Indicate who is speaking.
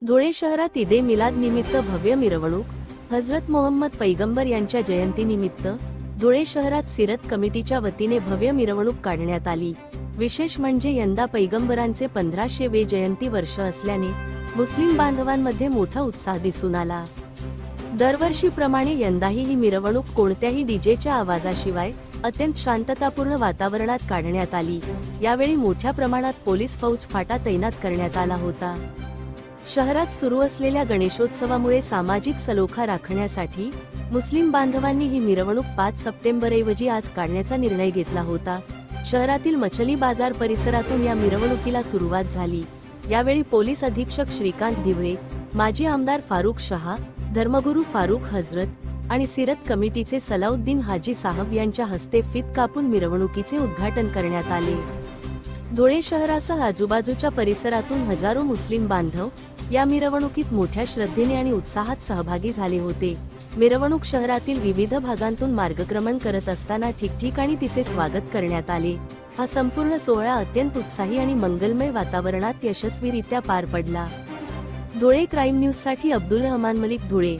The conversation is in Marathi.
Speaker 1: धुळे शहरात ईदे मिलाद निमित्त भव्य मिरवणूक। हजरत मोहम्मद पैगंबर यांच्या जयंतीनिमित्त धुळे शहरात सीरत कमिटीच्या वतीने भव्य मिरवणूक काढण्यात आली। विशेष म्हणजे यंदा पैगंबरांचे 1500वे जयंती वर्ष असल्याने मुस्लिम बांधवांमध्ये मोठा उत्साह दिसून आला। दरवर्षीप्रमाणे यंदाही ही मिरवणूक कोणत्याही डीजेच्या आवाजाशिवाय अत्यंत शांततापूर्ण वातावरणात काढण्यात आली। यावेळी मोठ्या प्रमाणात पोलीस फौज फाटा तैनात करण्यात आला होता। शहरात सुरू असलेल्या गणेशोत्सवामुळे सामाजिक सलोखा राखण्यासाठी मुस्लिम बांधवांनी ही मिरवणूक 5 सप्टेंबरऐवजी आज काढण्याचा निर्णय घेतला होता। शहरातील मछली बाजार परिसरातून या मिरवणुकीला सुरुवात झाली। यावेळी पोलीस अधीक्षक श्रीकांत दिवरे, माजी आमदार फारुख शहा, धर्मगुरू फारुख हजरत आणि सीरत कमिटीचे सलाउद्दीन हाजी साहब यांच्या हस्ते फीत कापून मिरवणुकीचे उद्घाटन करण्यात आले। धुळे शहरासह आजूबाजूच्या परिसरातून हजारो मुस्लिम बांधव या मिरवणुकीत मोठ्या श्रद्धेने आणि उत्साहात सहभागी झाले होते। मिरवणूक शहरातील विविध भागांतून मार्गक्रमण करत असताना ठिकठिकाणी तिचे स्वागत करण्यात आले। हा संपूर्ण सोहळा अत्यंत उत्साही आणि मंगलमय वातावरणात यशस्वीरित्या पार पडला। धुळे क्राईम न्यूज साठी अब्दुल रहमान मलिक, धुळे।